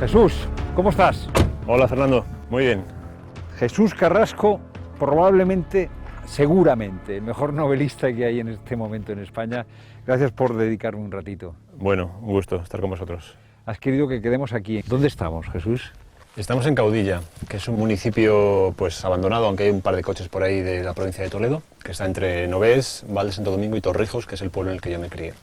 Jesús, ¿cómo estás? Hola Fernando, muy bien. Jesús Carrasco, probablemente, seguramente, el mejor novelista que hay en este momento en España. Gracias por dedicarme un ratito. Bueno, un gusto estar con vosotros. Has querido que quedemos aquí. ¿Dónde estamos, Jesús? Estamos en Caudilla, que es un municipio pues abandonado, aunque hay un par de coches por ahí de la provincia de Toledo, que está entre Novés, Val de Santo Domingo y Torrijos, que es el pueblo en el que yo me crié.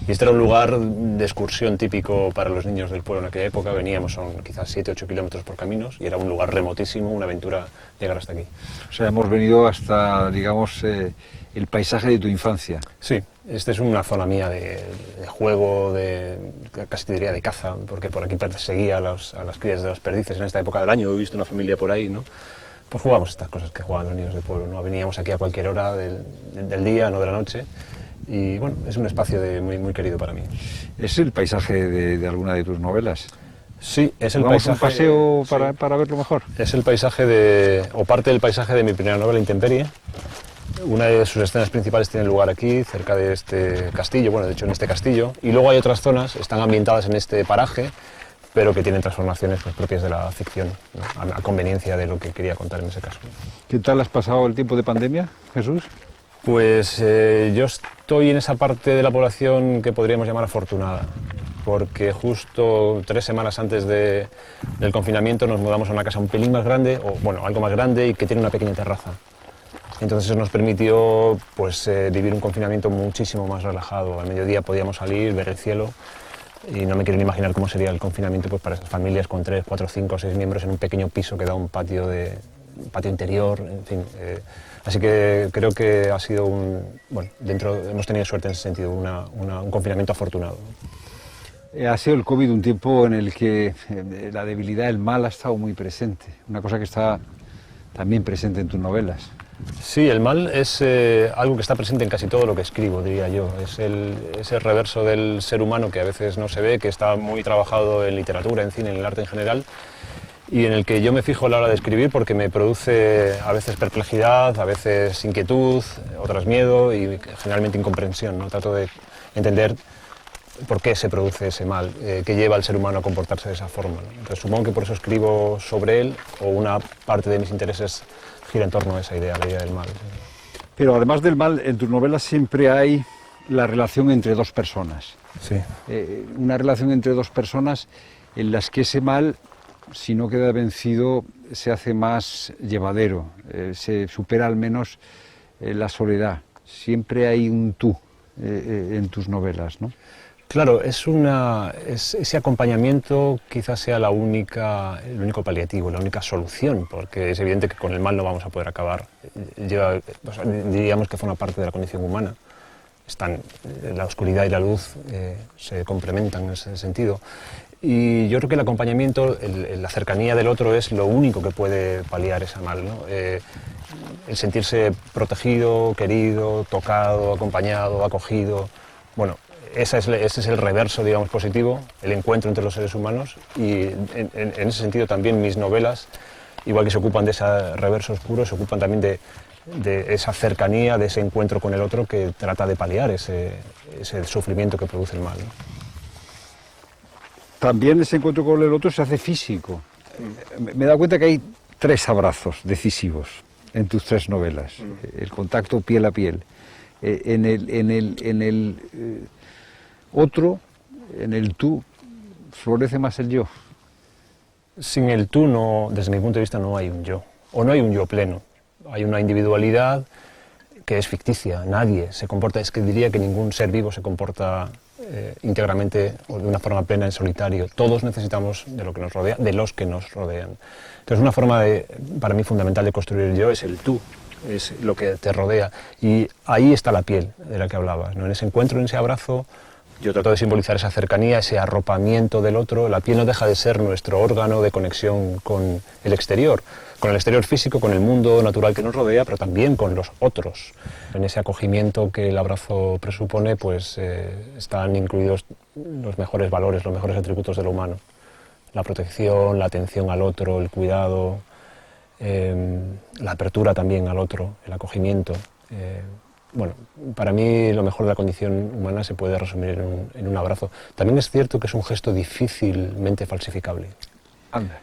Y este era un lugar de excursión típico para los niños del pueblo en aquella época. Veníamos, son quizás 7-8 kilómetros por caminos, y era un lugar remotísimo, una aventura llegar hasta aquí. O sea, hemos venido hasta, digamos, el paisaje de tu infancia. Sí, esta es una zona mía de juego, casi te diría de caza, porque por aquí perseguía a las crías de las perdices en esta época del año. He visto una familia por ahí, ¿no? Pues jugábamos estas cosas que jugaban los niños del pueblo, ¿no? Veníamos aquí a cualquier hora del día, no de la noche. Y bueno, es un espacio muy, muy querido para mí. ¿Es el paisaje de alguna de tus novelas? Sí, es el ¿Vamos paisaje. Un paseo sí, para verlo mejor? Es el paisaje o parte del paisaje de mi primera novela, Intemperie. Una de sus escenas principales tiene lugar aquí, cerca de este castillo, bueno, de hecho en este castillo. Y luego hay otras zonas, están ambientadas en este paraje, pero que tienen transformaciones pues, propias de la ficción, ¿no? A conveniencia de lo que quería contar en ese caso. ¿Qué tal has pasado el tiempo de pandemia, Jesús? Pues yo estoy en esa parte de la población que podríamos llamar afortunada, porque justo 3 semanas antes del confinamiento nos mudamos a una casa un pelín más grande, o bueno, algo más grande y que tiene una pequeña terraza. Entonces eso nos permitió pues, vivir un confinamiento muchísimo más relajado. Al mediodía podíamos salir, ver el cielo, y no me quiero ni imaginar cómo sería el confinamiento pues, para esas familias con 3, 4, 5 o 6 miembros en un pequeño piso que da un patio interior, en fin. Así que creo que ha sido hemos tenido suerte en ese sentido, un confinamiento afortunado. Ha sido el COVID un tiempo en el que la debilidad, el mal ha estado muy presente, una cosa que está también presente en tus novelas. Sí, el mal es algo que está presente en casi todo lo que escribo, diría yo. Es ese reverso del ser humano que a veces no se ve, que está muy trabajado en literatura, en cine, en el arte en general, y en el que yo me fijo a la hora de escribir porque me produce a veces perplejidad, a veces inquietud, otras miedo y generalmente incomprensión, ¿no? Trato de entender por qué se produce ese mal, qué lleva al ser humano a comportarse de esa forma, ¿no? Entonces, supongo que por eso escribo sobre él, o una parte de mis intereses gira en torno a esa idea, la idea del mal. Pero además del mal, en tus novelas siempre hay la relación entre dos personas. Sí. Una relación entre dos personas en las que ese mal, si no queda vencido, se hace más llevadero, se supera al menos la soledad. Siempre hay un tú en tus novelas, ¿no? Claro, ese acompañamiento quizás sea el único paliativo, la única solución, porque es evidente que con el mal no vamos a poder acabar. Diríamos que forma parte de la condición humana. La oscuridad y la luz se complementan en ese sentido. Y yo creo que el acompañamiento, la cercanía del otro es lo único que puede paliar ese mal, ¿no? El sentirse protegido, querido, tocado, acompañado, acogido. Bueno, ese es el reverso, digamos, positivo, el encuentro entre los seres humanos, y en ese sentido también mis novelas, igual que se ocupan de ese reverso oscuro, se ocupan también de esa cercanía, de ese encuentro con el otro que trata de paliar ese sufrimiento que produce el mal, ¿no? También ese encuentro con el otro se hace físico. Me he dado cuenta que hay 3 abrazos decisivos en tus 3 novelas. El contacto piel a piel. En el otro, en el tú, florece más el yo. Sin el tú, desde mi punto de vista, no hay un yo, o no hay un yo pleno. Hay una individualidad que es ficticia, nadie se comporta, es que diría que ningún ser vivo se comporta íntegramente o de una forma plena en solitario. Todos necesitamos de lo que nos rodea, de los que nos rodean. Entonces una forma para mí fundamental de construir el yo es el tú, es lo que te rodea, y ahí está la piel de la que hablabas, ¿no? En ese encuentro, en ese abrazo, yo trato de simbolizar esa cercanía, ese arropamiento del otro. La piel no deja de ser nuestro órgano de conexión con el exterior físico, con el mundo natural que nos rodea, pero también con los otros. En ese acogimiento que el abrazo presupone, pues están incluidos los mejores valores, los mejores atributos de lo humano. La protección, la atención al otro, el cuidado, la apertura también al otro, el acogimiento. bueno, para mí lo mejor de la condición humana se puede resumir en un abrazo. También es cierto que es un gesto difícilmente falsificable. Anda.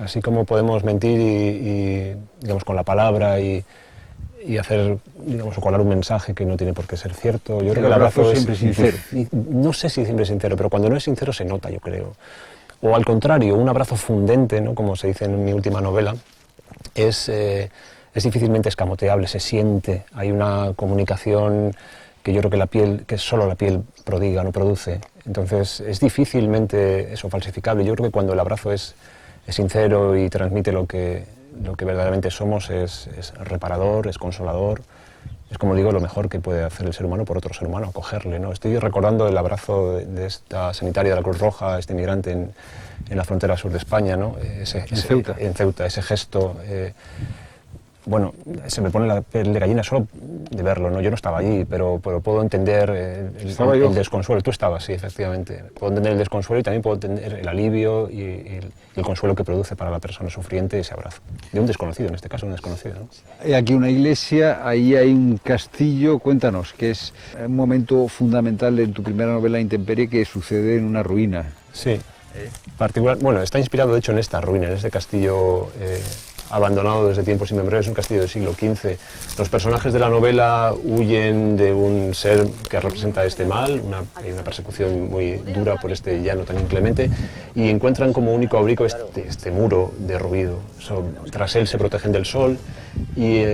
Así como podemos mentir digamos, con la palabra y hacer, digamos, o colar un mensaje que no tiene por qué ser cierto. Yo creo que el abrazo siempre es sincero. No sé si siempre es sincero, pero cuando no es sincero se nota, yo creo. O al contrario, un abrazo fundente, ¿no?, como se dice en mi última novela, es difícilmente escamoteable, se siente, hay una comunicación que yo creo que solo la piel prodiga, no produce. Entonces es difícilmente eso falsificable. Yo creo que cuando el abrazo es sincero y transmite lo que verdaderamente somos, es reparador, es consolador, es, como digo, lo mejor que puede hacer el ser humano por otro ser humano, acogerle, ¿no? Estoy recordando el abrazo de esta sanitaria de la Cruz Roja, este migrante en la frontera sur de España, ¿no? En Ceuta. En Ceuta, ese gesto. Bueno, se me pone la piel de gallina solo de verlo, ¿no? Yo no estaba allí, pero puedo entender el desconsuelo. Tú estabas, sí, efectivamente. Puedo entender el desconsuelo y también puedo entender el alivio y el consuelo que produce para la persona sufriente ese abrazo. De un desconocido, en este caso, un desconocido, ¿no? Hay aquí una iglesia, ahí hay un castillo. Cuéntanos, que es un momento fundamental en tu primera novela, Intemperie, que sucede en una ruina. Sí. Bueno, está inspirado, de hecho, en esta ruina, en este castillo abandonado desde tiempos inmemoriales, un castillo del siglo XV. Los personajes de la novela huyen de un ser que representa este mal, hay una persecución muy dura por este llano tan inclemente, y encuentran como único abrigo este muro derruido. Tras él se protegen del sol y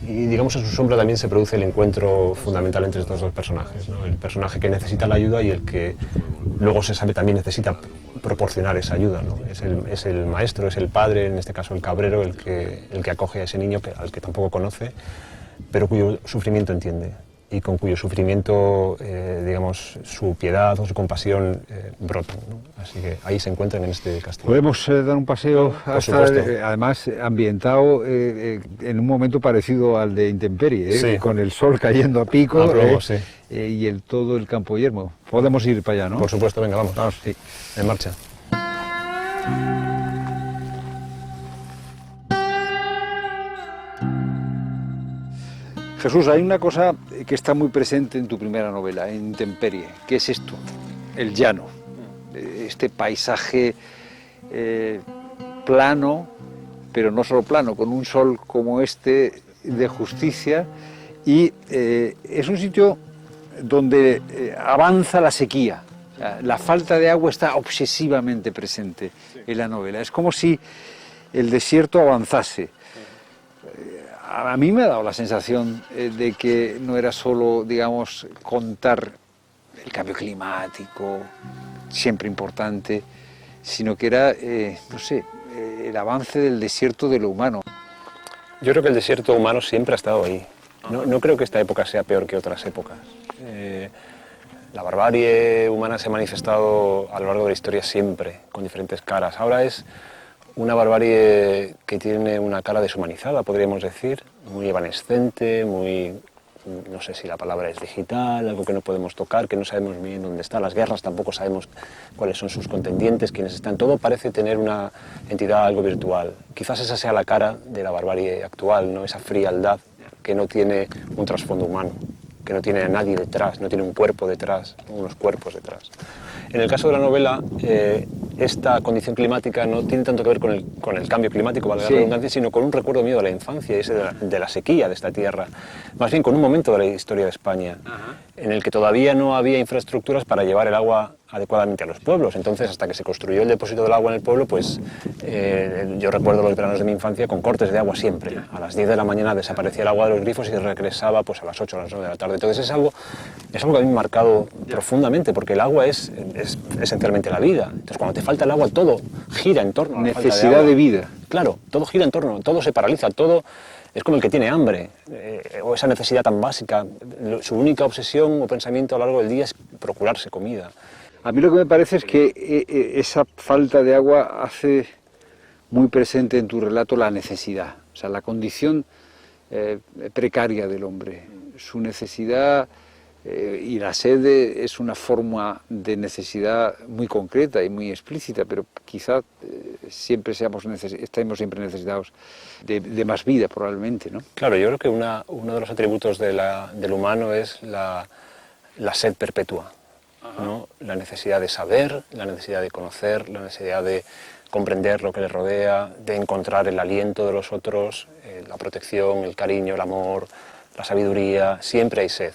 digamos, a su sombra también se produce el encuentro fundamental entre estos dos personajes, ¿no? El personaje que necesita la ayuda y el que luego se sabe también necesita proporcionar esa ayuda, ¿no? Es el maestro, es el padre, en este caso el cabrero, el que acoge a ese niño al que tampoco conoce, pero cuyo sufrimiento entiende y con cuyo sufrimiento, digamos, su piedad o su compasión brotan, ¿no? Así que ahí se encuentran en este castillo. Podemos dar un paseo, además ambientado en un momento parecido al de Intemperie, sí, con el sol cayendo a pico, sí, y todo el campo yermo. Podemos ir para allá, ¿no? Por supuesto, venga, vamos. Vamos, sí. En marcha. Jesús, hay una cosa que está muy presente en tu primera novela, en Intemperie. ¿Qué es esto? El llano. Este paisaje plano, pero no solo plano, con un sol como este de justicia, y es un sitio donde avanza la sequía. La falta de agua está obsesivamente presente en la novela. Es como si el desierto avanzase. A mí me ha dado la sensación de que no era solo, digamos, contar el cambio climático, siempre importante, sino que era, no sé, el avance del desierto de lo humano. Yo creo que el desierto humano siempre ha estado ahí. No creo que esta época sea peor que otras épocas. La barbarie humana se ha manifestado a lo largo de la historia siempre, con diferentes caras. Ahora es una barbarie que tiene una cara deshumanizada, podríamos decir, muy evanescente, muy, no sé si la palabra es digital, algo que no podemos tocar, que no sabemos bien dónde está. Las guerras tampoco sabemos cuáles son sus contendientes, quiénes están. Todo parece tener una entidad algo virtual. Quizás esa sea la cara de la barbarie actual, ¿no? Esa frialdad que no tiene un trasfondo humano, que no tiene a nadie detrás, no tiene un cuerpo detrás, unos cuerpos detrás. En el caso de la novela, esta condición climática no tiene tanto que ver con el cambio climático, valga la redundancia, sino con un recuerdo mío de la infancia, ese de la sequía de esta tierra. Más bien con un momento de la historia de España, en el que todavía no había infraestructuras para llevar el agua adecuadamente a los pueblos. Entonces, hasta que se construyó el depósito del agua en el pueblo, pues yo recuerdo los veranos de mi infancia con cortes de agua siempre. A las 10 de la mañana desaparecía el agua de los grifos y regresaba pues a las 8 o las 9 de la tarde. Entonces es algo que a mí me ha marcado profundamente, porque el agua es esencialmente la vida. Entonces cuando te falta el agua, todo gira en torno a la falta de agua. Necesidad de vida. Claro, todo gira en torno, todo se paraliza, todo es como el que tiene hambre, o esa necesidad tan básica. Su única obsesión o pensamiento a lo largo del día es procurarse comida. A mí lo que me parece es que esa falta de agua hace muy presente en tu relato la necesidad, o sea, la condición precaria del hombre, su necesidad, y la sed es una forma de necesidad muy concreta y muy explícita, pero quizá estemos siempre necesitados de más vida, probablemente, ¿no? Claro, yo creo que uno de los atributos del humano es la sed perpetua, ¿no? La necesidad de saber, la necesidad de conocer, la necesidad de comprender lo que le rodea, de encontrar el aliento de los otros, la protección, el cariño, el amor, la sabiduría. Siempre hay sed.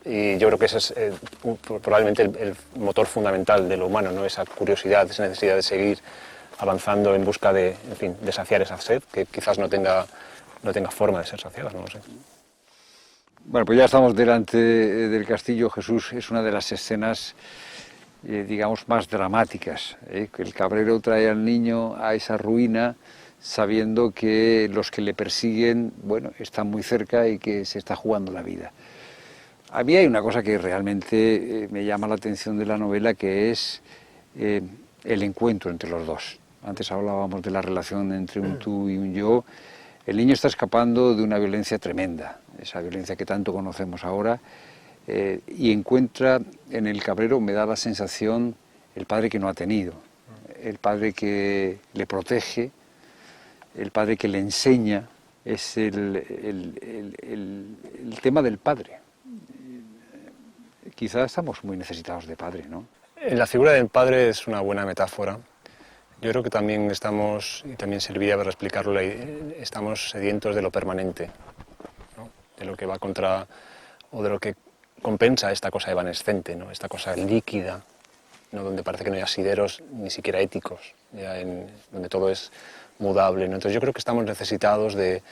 Y yo creo que ese es probablemente el motor fundamental de lo humano, ¿no? Esa curiosidad, esa necesidad de seguir avanzando en busca de, en fin, de saciar esa sed, que quizás no tenga forma de ser saciada, no lo sé. Bueno, pues ya estamos delante del castillo. Jesús, es una de las escenas, digamos, más dramáticas, que el cabrero trae al niño a esa ruina sabiendo que los que le persiguen, bueno, están muy cerca y que se está jugando la vida. A mí hay una cosa que realmente me llama la atención de la novela, que es el encuentro entre los dos. Antes hablábamos de la relación entre un tú y un yo. El niño está escapando de una violencia tremenda, esa violencia que tanto conocemos ahora, y encuentra en el cabrero, me da la sensación, el padre que no ha tenido, el padre que le protege, el padre que le enseña. Es el tema del padre. Quizás estamos muy necesitados de padre, ¿no? La figura del padre es una buena metáfora. Yo creo que también estamos, y también serviría para explicarlo, estamos sedientos de lo permanente, ¿no? De lo que va contra, o de lo que compensa esta cosa evanescente, ¿no? Esta cosa líquida, ¿no? Donde parece que no hay asideros ni siquiera éticos, donde todo es mudable, ¿no? Entonces yo creo que estamos necesitados de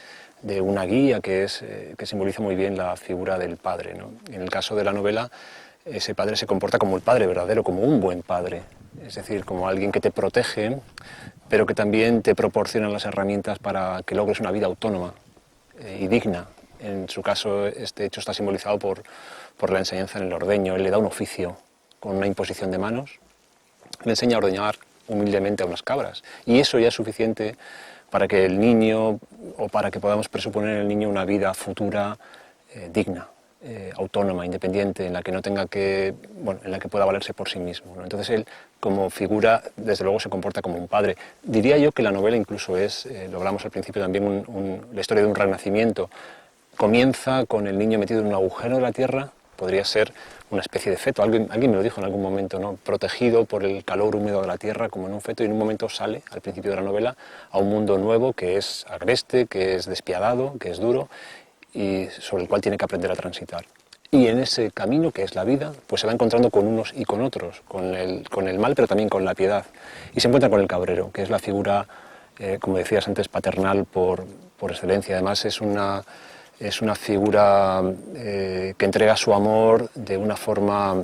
una guía que simboliza muy bien la figura del padre, ¿no? En el caso de la novela, ese padre se comporta como el padre verdadero, como un buen padre, es decir, como alguien que te protege, pero que también te proporciona las herramientas para que logres una vida autónoma y digna. En su caso, este hecho está simbolizado por la enseñanza en el ordeño. Él le da un oficio con una imposición de manos, le enseña a ordeñar humildemente a unas cabras, y eso ya es suficiente para que el niño, o para que podamos presuponer en el niño una vida futura digna, autónoma, independiente, en la que no tenga que, bueno, en la que pueda valerse por sí mismo, ¿no? Entonces él, como figura, desde luego se comporta como un padre. Diría yo que la novela incluso es, lo hablamos al principio también, la historia de un renacimiento. Comienza con el niño metido en un agujero de la tierra, podría ser una especie de feto, alguien me lo dijo en algún momento, ¿no? Protegido por el calor húmedo de la tierra como en un feto, y en un momento sale, al principio de la novela, a un mundo nuevo que es agreste, que es despiadado, que es duro, y sobre el cual tiene que aprender a transitar. Y en ese camino, que es la vida, pues se va encontrando con unos y con otros, con el mal, pero también con la piedad. Y se encuentra con el cabrero, que es la figura, como decías antes, paternal por excelencia. Además es una figura que entrega su amor de una forma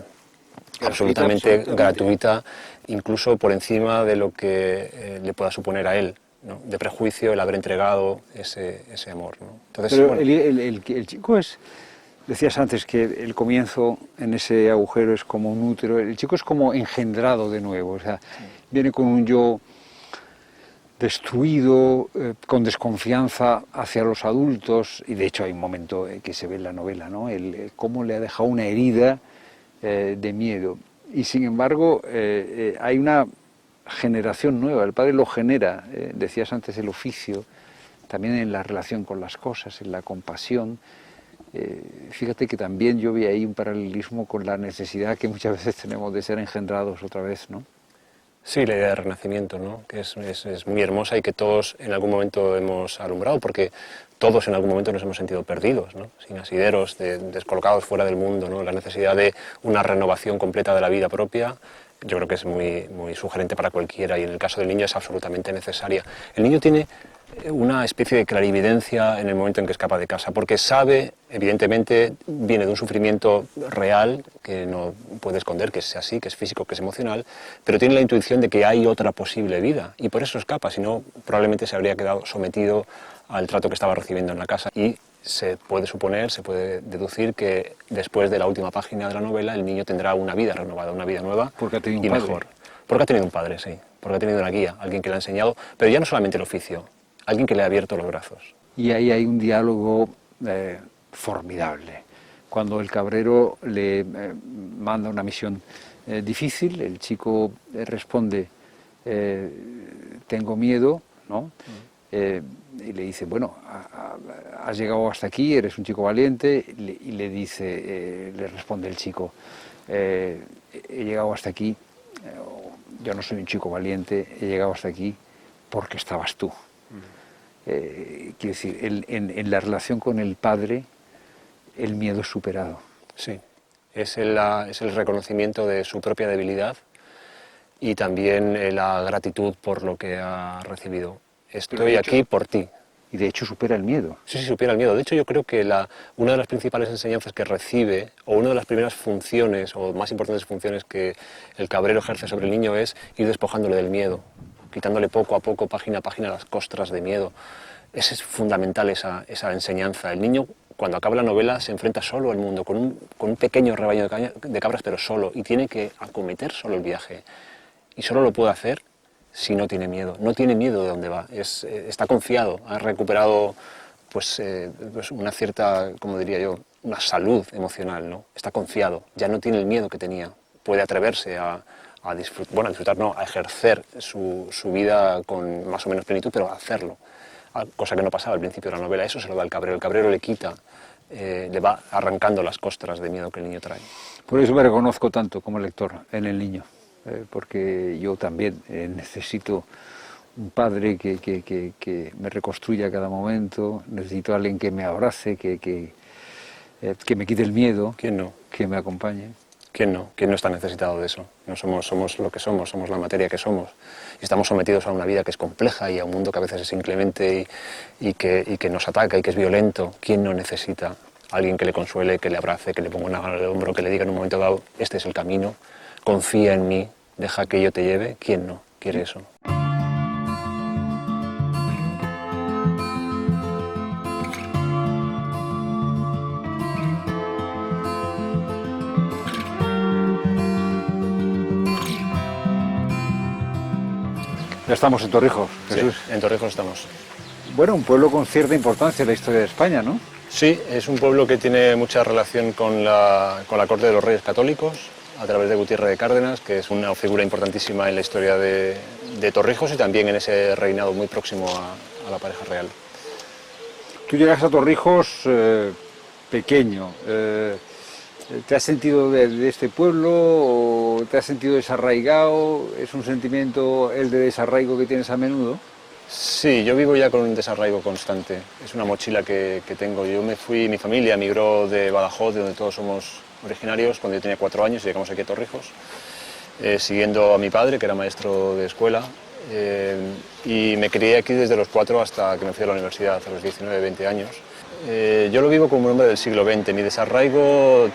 absolutamente gratuita, incluso por encima de lo que le pueda suponer a él, ¿no? De prejuicio el haber entregado ese amor, ¿no? Entonces, pero bueno, el chico es, decías antes que el comienzo en ese agujero es como un útero, el chico es como engendrado de nuevo, o sea, viene con un yo destruido, con desconfianza hacia los adultos, y de hecho hay un momento que se ve en la novela, ¿no? Cómo le ha dejado una herida de miedo, y sin embargo hay una generación nueva, el padre lo genera, decías antes el oficio, también en la relación con las cosas, en la compasión. Fíjate que también yo vi ahí un paralelismo con la necesidad que muchas veces tenemos de ser engendrados otra vez, ¿no? sí, la idea de renacimiento, ¿no? Que es muy hermosa y que todos en algún momento hemos alumbrado, porque todos en algún momento nos hemos sentido perdidos, ¿no? Sin asideros, descolocados fuera del mundo, ¿no? La necesidad de una renovación completa de la vida propia, yo creo que es muy sugerente para cualquiera, y en el caso del niño es absolutamente necesaria. El niño tiene una especie de clarividencia en el momento en que escapa de casa, porque sabe, evidentemente, viene de un sufrimiento real que no puede esconder, que es así, que es físico, que es emocional, pero tiene la intuición de que hay otra posible vida, y por eso escapa, si no probablemente se habría quedado sometido al trato que estaba recibiendo en la casa. Y se puede suponer, se puede deducir que después de la última página de la novela el niño tendrá una vida renovada, una vida nueva Porque ha tenido un y padre. mejor. Porque ha tenido un padre, sí, porque ha tenido una guía, alguien que le ha enseñado, pero ya no solamente el oficio, alguien que le ha abierto los brazos. Y ahí hay un diálogo formidable. Cuando el cabrero le manda una misión difícil, el chico responde, tengo miedo, ¿no? Y le dice, bueno, has llegado hasta aquí, eres un chico valiente, y le dice, le responde el chico, he llegado hasta aquí, yo no soy un chico valiente, he llegado hasta aquí porque estabas tú. Quiero decir, en la relación con el padre, el miedo es superado. Sí, es el reconocimiento de su propia debilidad y también la gratitud por lo que ha recibido. Estoy aquí por ti. Y de hecho supera el miedo. Sí, supera el miedo. De hecho, yo creo que una de las principales enseñanzas que recibe, o una de las primeras funciones, o más importantes funciones que el cabrero ejerce sobre el niño es ir despojándole del miedo, quitándole poco a poco, página a página, las costras de miedo. Es fundamental esa enseñanza. El niño, cuando acaba la novela, se enfrenta solo al mundo, con un pequeño rebaño de cabras, pero solo, y tiene que acometer solo el viaje. Y solo lo puede hacer si no tiene miedo. No tiene miedo de dónde va, está confiado, ha recuperado pues una cierta, como diría yo, una salud emocional, ¿no? Está confiado, ya no tiene el miedo que tenía, puede atreverse a disfrutar, no, a ejercer su vida con más o menos plenitud, pero a hacerlo, cosa que no pasaba al principio de la novela. Eso se lo da el cabrero le quita, le va arrancando las costras de miedo que el niño trae. Por eso me reconozco tanto como lector en el niño. Porque yo también necesito un padre que me reconstruya a cada momento, necesito a alguien que me abrace, que me quite el miedo. ¿Quién no? Que me acompañe. ¿Quién no? ¿Quién no está necesitado de eso? No somos lo que somos la materia que somos. Y estamos sometidos a una vida que es compleja y a un mundo que a veces es inclemente y que nos ataca y que es violento. ¿Quién no necesita a alguien que le consuele, que le abrace, que le ponga una mano en el hombro, que le diga en un momento dado, este es el camino, confía en mí, deja que yo te lleve? ¿Quién no quiere eso? Ya estamos en Torrijos, Jesús. Sí, en Torrijos estamos. Bueno, un pueblo con cierta importancia en la historia de España, ¿no? Sí, es un pueblo que tiene mucha relación con la corte de los Reyes Católicos, a través de Gutiérrez de Cárdenas, que es una figura importantísima en la historia de Torrijos y también en ese reinado muy próximo a la pareja real. Tú llegas a Torrijos pequeño. ¿Te has sentido de este pueblo o te has sentido desarraigado? ¿Es un sentimiento el de desarraigo que tienes a menudo? Sí, yo vivo ya con un desarraigo constante. Es una mochila que tengo. Yo me fui, mi familia emigró de Badajoz, de donde todos somos originarios, cuando yo tenía 4 años y llegamos aquí a Torrijos, siguiendo a mi padre, que era maestro de escuela, y me crié aquí desde los 4 hasta que me fui a la universidad, a los 19, 20 años. Yo lo vivo como un hombre del siglo XX. Mi desarraigo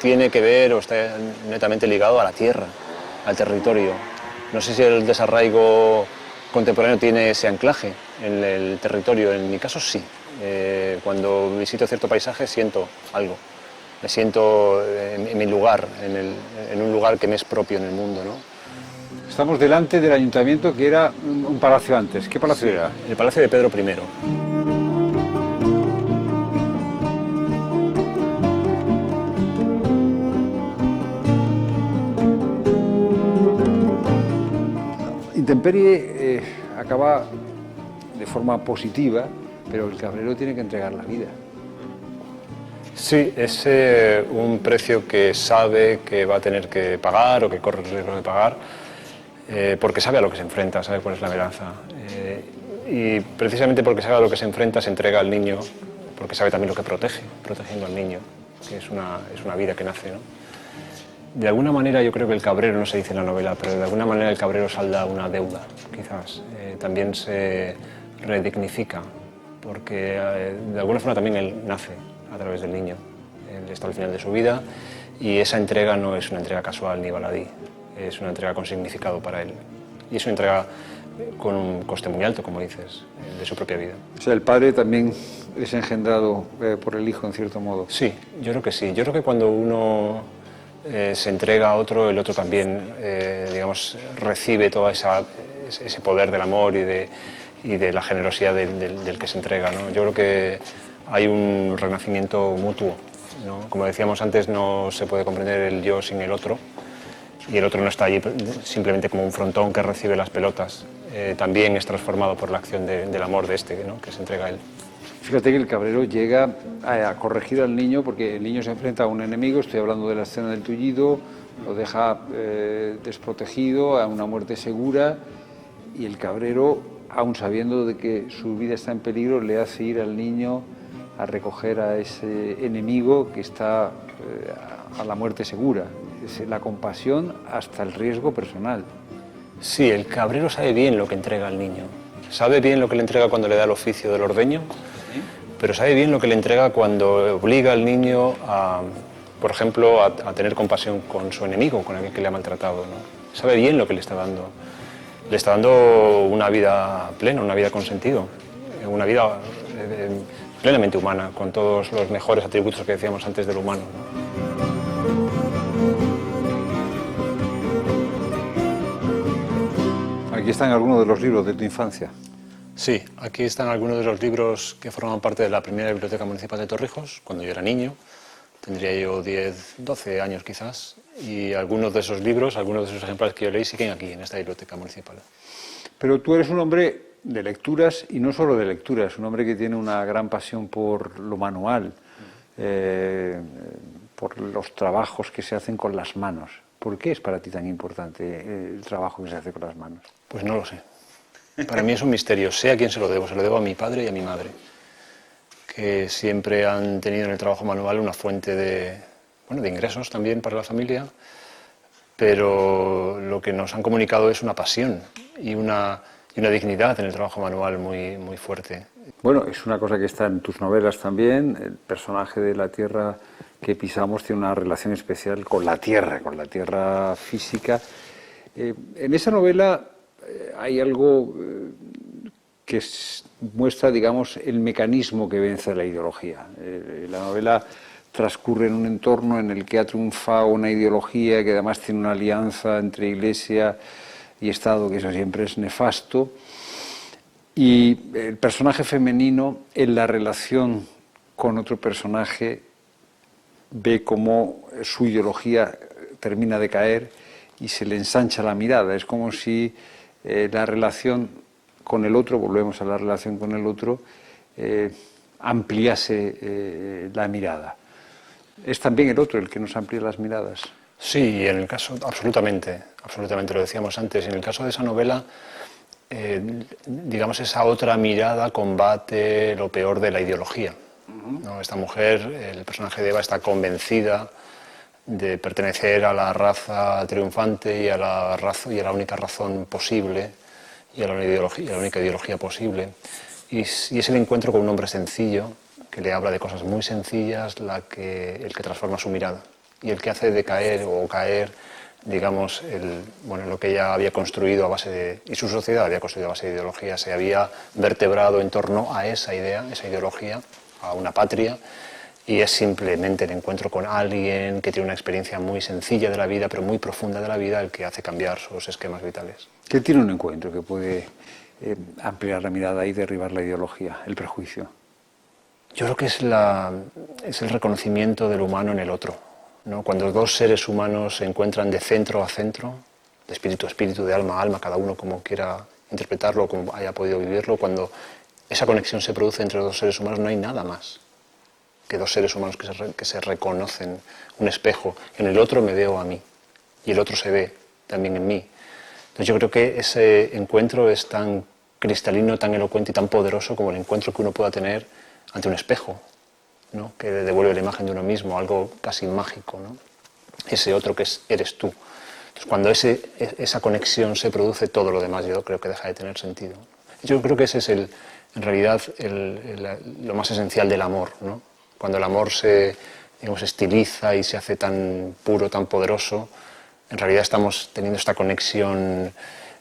tiene que ver o está netamente ligado a la tierra, al territorio. No sé si el desarraigo contemporáneo tiene ese anclaje en el territorio. En mi caso sí. Cuando visito cierto paisaje siento algo. Me siento en mi lugar, en un lugar que me es propio en el mundo, ¿no? Estamos delante del ayuntamiento, que era un palacio antes. ¿Qué palacio era? El Palacio de Pedro I. Intemperie acaba de forma positiva, pero el cabrero tiene que entregar la vida. Sí, es un precio que sabe que va a tener que pagar o que corre el riesgo de pagar, porque sabe a lo que se enfrenta, sabe cuál es la amenaza. Y precisamente porque sabe a lo que se enfrenta, se entrega al niño, porque sabe también lo que protege, protegiendo al niño, que es una vida que nace, ¿no? De alguna manera yo creo que el cabrero, no se dice en la novela, pero de alguna manera el cabrero salda una deuda, quizás. También se redignifica, porque de alguna forma también él nace a través del niño. Él está al final de su vida y esa entrega no es una entrega casual ni baladí, es una entrega con significado para él. Y es una entrega con un coste muy alto, como dices, de su propia vida. O sea, el padre también es engendrado por el hijo, en cierto modo. Sí, yo creo que sí. Yo creo que cuando uno se entrega a otro, el otro también, digamos, recibe todo ese poder del amor y de la generosidad del que se entrega, ¿no? Yo creo que hay un renacimiento mutuo, ¿no? Como decíamos antes, no se puede comprender el yo sin el otro, y el otro no está allí simplemente como un frontón que recibe las pelotas. También es transformado por la acción del amor de este, ¿no? Que se entrega a él. Fíjate que el cabrero llega a corregir al niño porque el niño se enfrenta a un enemigo, estoy hablando de la escena del tullido, lo deja desprotegido, a una muerte segura, y el cabrero, aun sabiendo de que su vida está en peligro, le hace ir al niño a recoger a ese enemigo que está a la muerte segura. Es la compasión hasta el riesgo personal. Sí, el cabrero sabe bien lo que entrega al niño. Sabe bien lo que le entrega cuando le da el oficio del ordeño, pero sabe bien lo que le entrega cuando obliga al niño a, por ejemplo, a tener compasión con su enemigo, con aquel que le ha maltratado, ¿no? Sabe bien lo que le está dando. Le está dando una vida plena, una vida con sentido, una vida plenamente humana, con todos los mejores atributos que decíamos antes del humano, ¿no? Aquí están algunos de los libros de tu infancia. Sí, aquí están algunos de los libros que forman parte de la primera biblioteca municipal de Torrijos, cuando yo era niño. Tendría yo 10, 12 años quizás, y algunos de esos libros, algunos de esos ejemplares que yo leí siguen aquí, en esta biblioteca municipal. Pero tú eres un hombre de lecturas, y no solo de lecturas, un hombre que tiene una gran pasión por lo manual, por los trabajos que se hacen con las manos. ¿Por qué es para ti tan importante el trabajo que se hace con las manos? Pues no lo sé. Para mí es un misterio. Sé a quién se lo debo a mi padre y a mi madre, que siempre han tenido en el trabajo manual una fuente de ingresos también para la familia, pero lo que nos han comunicado es una pasión y una dignidad en el trabajo manual muy, muy fuerte. Bueno, es una cosa que está en tus novelas también. El personaje de la tierra que pisamos tiene una relación especial con la tierra física. En esa novela hay algo que muestra, digamos, el mecanismo que vence la ideología. La novela transcurre en un entorno en el que ha triunfado una ideología que además tiene una alianza entre Iglesia y Estado, que eso siempre es nefasto. Y el personaje femenino, en la relación con otro personaje, ve cómo su ideología termina de caer y se le ensancha la mirada. Es como si la relación con el otro, volvemos a la relación con el otro, ampliase la mirada. ¿Es también el otro el que nos amplía las miradas? Sí, en el caso, absolutamente, lo decíamos antes. En el caso de esa novela, digamos, esa otra mirada combate lo peor de la ideología, ¿no? Esta mujer, el personaje de Eva, está convencida de pertenecer a la raza triunfante y a la única razón posible y a la única ideología posible. Y es el encuentro con un hombre sencillo que le habla de cosas muy sencillas el que transforma su mirada y el que hace decaer o caer, digamos, lo que ella había construido a base de, y su sociedad había construido a base de ideología, se había vertebrado en torno a esa idea, esa ideología, a una patria, y es simplemente el encuentro con alguien que tiene una experiencia muy sencilla de la vida, pero muy profunda de la vida, el que hace cambiar sus esquemas vitales. ¿Qué tiene un encuentro que puede ampliar la mirada y derribar la ideología, el prejuicio? Yo creo que es el reconocimiento del humano en el otro, ¿no? Cuando dos seres humanos se encuentran de centro a centro, de espíritu a espíritu, de alma a alma, cada uno como quiera interpretarlo, como haya podido vivirlo, cuando esa conexión se produce entre dos seres humanos, no hay nada más que dos seres humanos que se reconocen, un espejo. En el otro me veo a mí y el otro se ve también en mí. Entonces yo creo que ese encuentro es tan cristalino, tan elocuente y tan poderoso como el encuentro que uno pueda tener ante un espejo, ¿no? Que devuelve la imagen de uno mismo, algo casi mágico, ¿no? Ese otro que eres tú. Entonces cuando esa conexión se produce, todo lo demás yo creo que deja de tener sentido. Yo creo que ese es en realidad lo más esencial del amor, ¿no? Cuando el amor se estiliza y se hace tan puro, tan poderoso, en realidad estamos teniendo esta conexión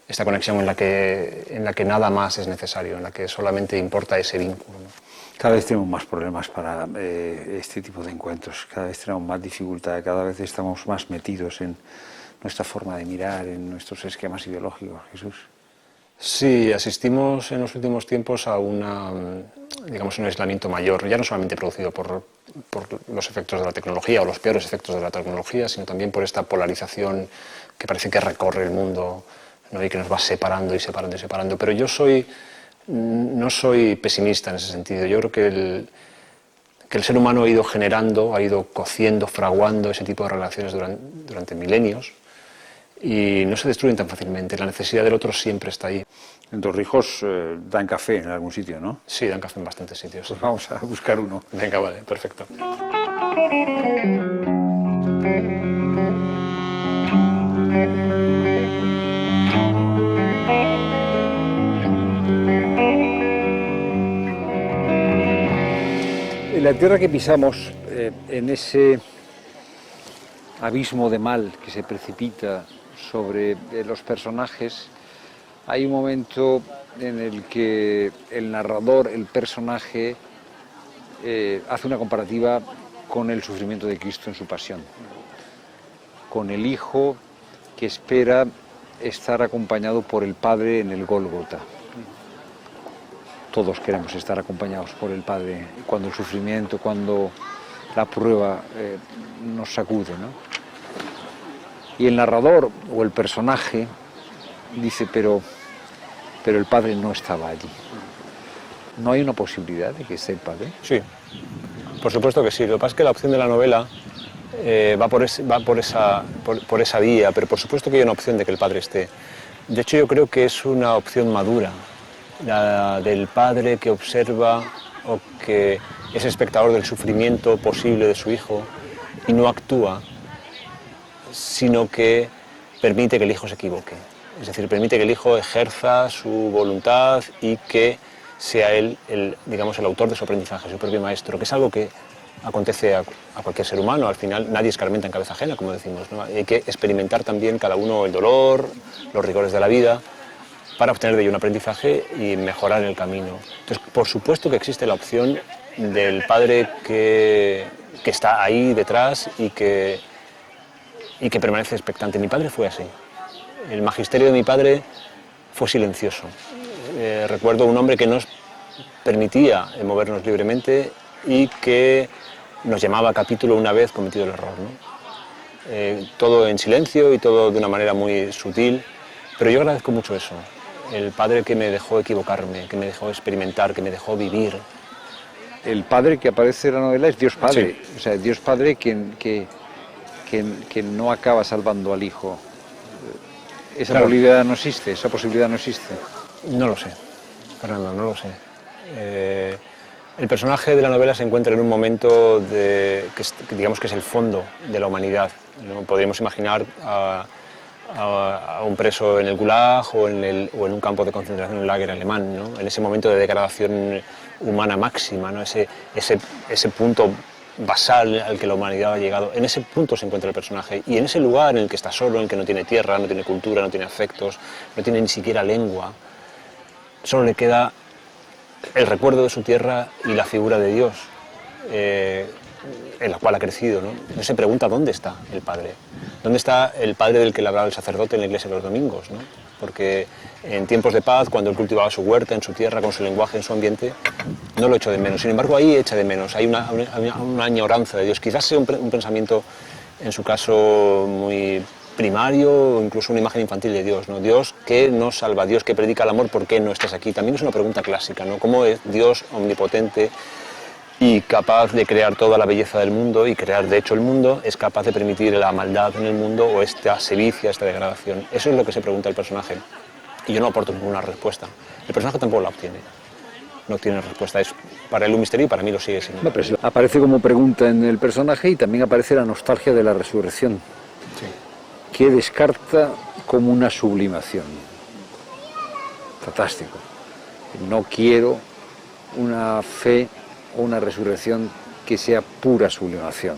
en la que nada más es necesario, en la que solamente importa ese vínculo, ¿no? Cada vez tenemos más problemas para este tipo de encuentros, cada vez tenemos más dificultad, cada vez estamos más metidos en nuestra forma de mirar, en nuestros esquemas ideológicos, Jesús. Sí, asistimos en los últimos tiempos a digamos, un aislamiento mayor, ya no solamente producido por los efectos de la tecnología o los peores efectos de la tecnología, sino también por esta polarización que parece que recorre el mundo, ¿no? Y que nos va separando y separando y separando. Pero yo no soy pesimista en ese sentido. Yo creo que el ser humano ha ido generando, ha ido cociendo, fraguando ese tipo de relaciones durante milenios y no se destruyen tan fácilmente. La necesidad del otro siempre está ahí. En Torrijos dan café en algún sitio, ¿no? Sí, dan café en bastantes sitios. Pues vamos a buscar uno. Venga, vale, perfecto. En la tierra que pisamos, en ese abismo de mal que se precipita sobre los personajes, hay un momento en el que el narrador, el personaje, hace una comparativa con el sufrimiento de Cristo en su pasión, con el Hijo que espera estar acompañado por el Padre en el Gólgota. Todos queremos estar acompañados por el Padre cuando el sufrimiento, cuando la prueba nos sacude, ¿no? Y el narrador o el personaje dice, pero el Padre no estaba allí. ¿No hay una posibilidad de que esté el Padre? Sí, por supuesto que sí. Lo que pasa es que la opción de la novela va por esa vía, pero por supuesto que hay una opción de que el Padre esté. De hecho, yo creo que es una opción madura, la del padre que observa o que es espectador del sufrimiento posible de su hijo y no actúa, sino que permite que el hijo se equivoque. Es decir, permite que el hijo ejerza su voluntad y que sea él, digamos, el autor de su aprendizaje, su propio maestro, que es algo que acontece a cualquier ser humano. Al final nadie escarmienta en cabeza ajena, como decimos, ¿no? Hay que experimentar también cada uno el dolor, los rigores de la vida, para obtener de ello un aprendizaje y mejorar el camino. Entonces, por supuesto que existe la opción del padre que está ahí detrás y que permanece expectante. Mi padre fue así. El magisterio de mi padre fue silencioso. Recuerdo un hombre que nos permitía movernos libremente y que nos llamaba a capítulo una vez cometido el error, ¿no? Todo en silencio y todo de una manera muy sutil, pero yo agradezco mucho eso. El padre que me dejó equivocarme, que me dejó experimentar, que me dejó vivir. El Padre que aparece en la novela es Dios Padre, Sí. o sea, Dios Padre que no acaba salvando al Hijo. Esa Claro. posibilidad no existe, esa posibilidad no existe. No lo sé, Fernando, no lo sé. El personaje de la novela se encuentra en un momento que digamos que es el fondo de la humanidad, ¿no? Podríamos imaginar a un preso en el Gulag o en un campo de concentración en el lager alemán, ¿no? En ese momento de degradación humana máxima, ¿no? Ese punto basal al que la humanidad ha llegado. En ese punto se encuentra el personaje y en ese lugar en el que está solo, en el que no tiene tierra, no tiene cultura, no tiene afectos, no tiene ni siquiera lengua, solo le queda el recuerdo de su tierra y la figura de Dios en la cual ha crecido, ¿no? Entonces se pregunta dónde está el Padre. ¿Dónde está el Padre del que le hablaba el sacerdote en la iglesia los domingos, ¿no? Porque en tiempos de paz, cuando él cultivaba su huerta, en su tierra, con su lenguaje, en su ambiente, no lo echo de menos. Sin embargo, ahí echa de menos. Hay una añoranza de Dios. Quizás sea un pensamiento, en su caso, muy primario o incluso una imagen infantil de Dios, ¿no? Dios que nos salva, Dios que predica el amor, ¿por qué no estás aquí? También es una pregunta clásica, ¿no? ¿Cómo es Dios omnipotente y capaz de crear toda la belleza del mundo y crear de hecho el mundo, es capaz de permitir la maldad en el mundo o esta sevicia, esta degradación? Eso es lo que se pregunta el personaje y yo no aporto ninguna respuesta. El personaje tampoco la obtiene, no obtiene respuesta. Es para él un misterio y para mí lo sigue siendo. No, pero aparece como pregunta en el personaje y también aparece la nostalgia de la resurrección, Sí. que descarta como una sublimación. Fantástico. No quiero una fe o una resurrección que sea pura sublimación.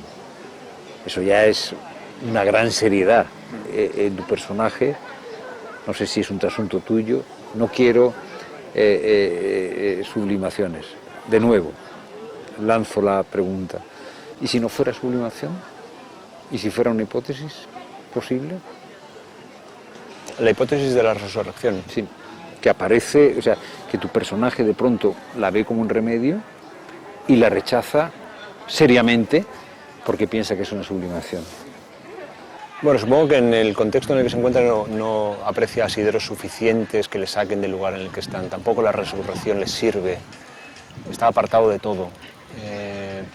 Eso ya es una gran seriedad en tu personaje. No sé si es un trasunto tuyo. No quiero sublimaciones. De nuevo, lanzo la pregunta. ¿Y si no fuera sublimación? ¿Y si fuera una hipótesis posible? La hipótesis de la resurrección. Sí. que aparece, o sea, que tu personaje de pronto la ve como un remedio y la rechaza seriamente porque piensa que es una sublimación. Bueno, supongo que en el contexto en el que se encuentra no aprecia asideros suficientes que le saquen del lugar en el que están. Tampoco la resurrección les sirve. Está apartado de todo.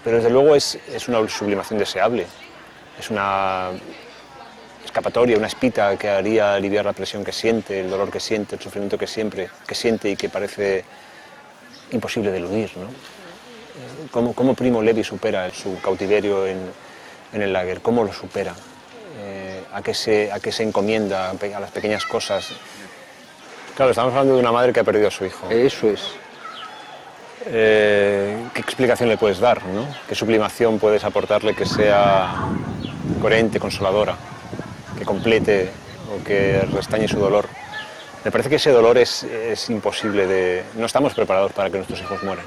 Pero desde luego es una sublimación deseable. Es una escapatoria, una espita que haría aliviar la presión que siente, el dolor que siente, el sufrimiento que siente y que parece imposible de eludir, ¿no? ¿Cómo Primo Levi supera su cautiverio en el lager? ¿Cómo lo supera? ¿A qué se encomienda? A las pequeñas cosas. Claro, estamos hablando de una madre que ha perdido a su hijo. Eso es. ¿Qué explicación le puedes dar, ¿no? ¿Qué sublimación puedes aportarle que sea coherente, consoladora, que complete o que restañe su dolor? Me parece que ese dolor es imposible de... No estamos preparados para que nuestros hijos mueran.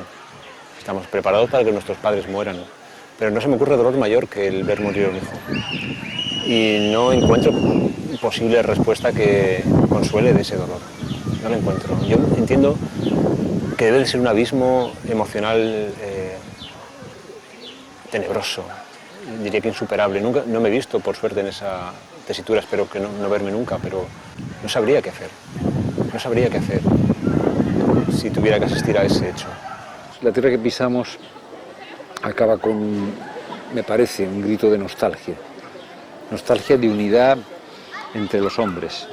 Estamos preparados para que nuestros padres mueran. Pero no se me ocurre dolor mayor que el ver morir a un hijo. Y no encuentro posible respuesta que consuele de ese dolor. No lo encuentro. Yo entiendo que debe de ser un abismo emocional tenebroso, diría que insuperable. No me he visto, por suerte, en esa tesitura, espero que no verme nunca, pero no sabría qué hacer. No sabría qué hacer si tuviera que asistir a ese hecho. La tierra que pisamos acaba con, me parece, un grito de nostalgia. Nostalgia de unidad entre los hombres.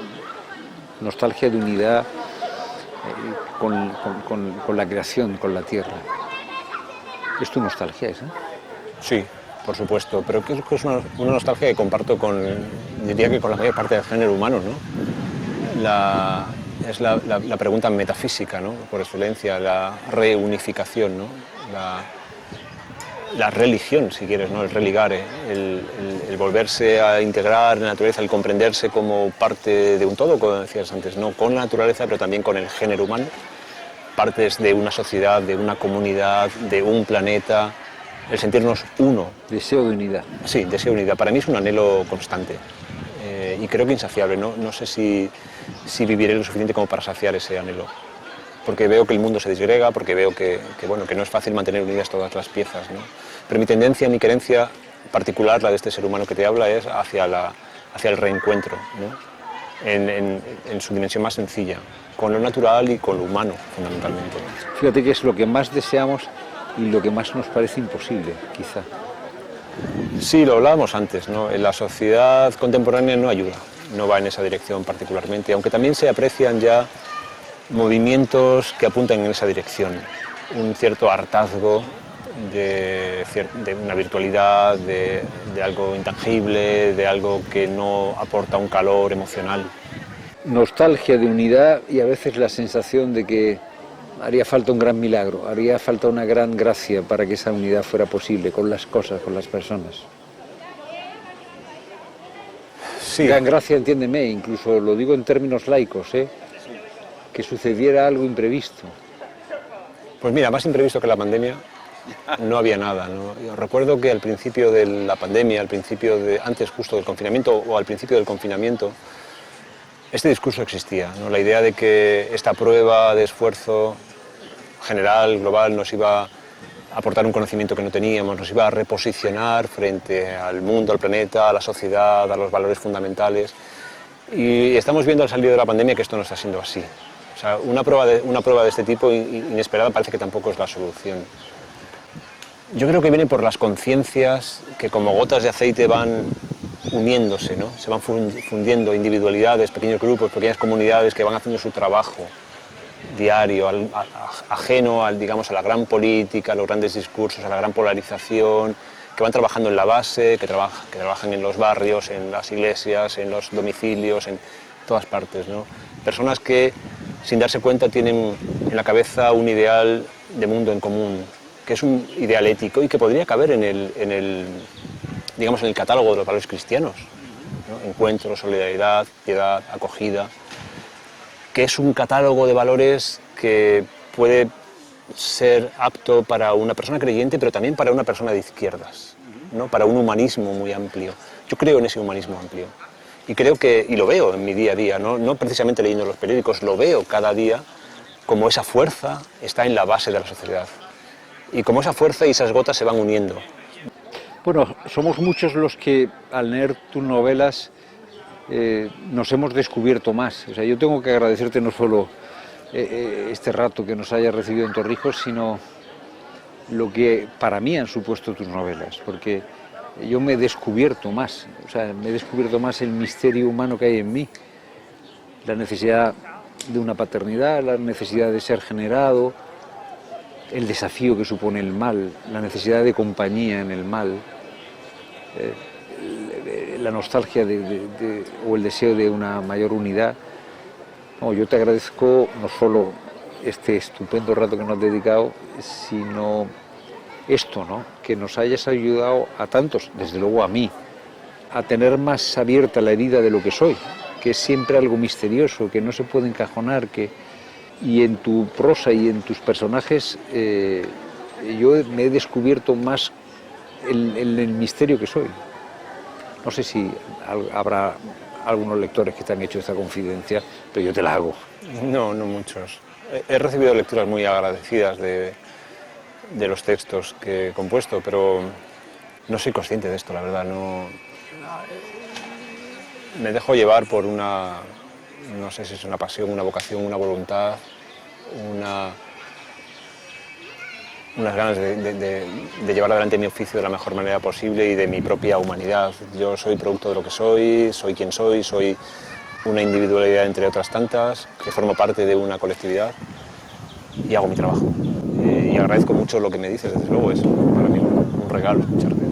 Nostalgia de unidad con la creación, con la tierra. ¿Es tu nostalgia esa? Sí, por supuesto, pero creo que es una nostalgia que comparto diría que con la mayor parte del género humano, ¿no? Es la pregunta metafísica, ¿no? Por excelencia, la reunificación, ¿no? La religión, si quieres, ¿no? El religare, el volverse a integrar en la naturaleza, el comprenderse como parte de un todo, como decías antes, no con la naturaleza, pero también con el género humano, partes de una sociedad, de una comunidad, de un planeta, el sentirnos uno. Deseo de unidad. Sí, deseo de unidad. Para mí es un anhelo constante y creo que insaciable. No sé si viviré lo suficiente como para saciar ese anhelo. Porque veo que el mundo se disgrega, porque veo que no es fácil mantener unidas todas las piezas, ¿no? Pero mi tendencia, mi querencia particular, la de este ser humano que te habla, es hacia el reencuentro, ¿no? En su dimensión más sencilla, con lo natural y con lo humano, fundamentalmente. Fíjate que es lo que más deseamos y lo que más nos parece imposible, quizá. Sí, lo hablábamos antes, ¿no? En la sociedad contemporánea no ayuda, no va en esa dirección particularmente, aunque también se aprecian ya movimientos que apuntan en esa dirección, un cierto hartazgo de una virtualidad, de algo intangible, de algo que no aporta un calor emocional. Nostalgia de unidad y a veces la sensación de que haría falta un gran milagro, haría falta una gran gracia para que esa unidad fuera posible con las cosas, con las personas. Sí. Gran gracia, entiéndeme, incluso lo digo en términos laicos, que sucediera algo imprevisto. Pues mira, más imprevisto que la pandemia no había nada, ¿no? Yo recuerdo que al principio de la pandemia, antes justo del confinamiento o al principio del confinamiento, este discurso existía, ¿no? La idea de que esta prueba de esfuerzo general, global, nos iba a aportar un conocimiento que no teníamos, nos iba a reposicionar frente al mundo, al planeta, a la sociedad, a los valores fundamentales. Y estamos viendo al salir de la pandemia que esto no está siendo así. O sea, una prueba de este tipo inesperada parece que tampoco es la solución. Yo creo que viene por las conciencias que como gotas de aceite van uniéndose, ¿no? Se van fundiendo individualidades, pequeños grupos, pequeñas comunidades que van haciendo su trabajo diario, ajeno a la gran política, a los grandes discursos, a la gran polarización, que van trabajando en la base, que trabajan en los barrios, en las iglesias, en los domicilios, en todas partes, ¿no? Personas que, sin darse cuenta, tienen en la cabeza un ideal de mundo en común, que es un ideal ético y que podría caber en el catálogo de los valores cristianos, ¿no? Encuentro, solidaridad, piedad, acogida, que es un catálogo de valores que puede ser apto para una persona creyente, pero también para una persona de izquierdas, ¿no? Para un humanismo muy amplio. Yo creo en ese humanismo amplio. Y creo que, y lo veo en mi día a día, no precisamente leyendo los periódicos, lo veo cada día como esa fuerza está en la base de la sociedad. Y como esa fuerza y esas gotas se van uniendo. Bueno, somos muchos los que al leer tus novelas nos hemos descubierto más. O sea, yo tengo que agradecerte no solo este rato que nos hayas recibido en Torrijos, sino lo que para mí han supuesto tus novelas, porque yo me he descubierto más, o sea, me he descubierto más el misterio humano que hay en mí, la necesidad de una paternidad, la necesidad de ser generado, el desafío que supone el mal, la necesidad de compañía en el mal, la nostalgia o el deseo de una mayor unidad. No, yo te agradezco no solo este estupendo rato que nos has dedicado, sino esto, ¿no? Que nos hayas ayudado a tantos, desde luego a mí, a tener más abierta la herida de lo que soy, que es siempre algo misterioso, que no se puede encajonar, y en tu prosa y en tus personajes yo me he descubierto más el misterio que soy. No sé si habrá algunos lectores que te han hecho esta confidencia, pero yo te la hago. No muchos. He recibido lecturas muy agradecidas de los textos que he compuesto, pero no soy consciente de esto, la verdad. No, me dejo llevar por una, no sé si es una pasión, una vocación, una voluntad, unas ganas de llevar adelante mi oficio de la mejor manera posible y de mi propia humanidad. Yo soy producto de lo que soy quien soy una individualidad entre otras tantas, que formo parte de una colectividad y hago mi trabajo. Y agradezco mucho lo que me dices, desde luego, es para mí un regalo. Muchas gracias.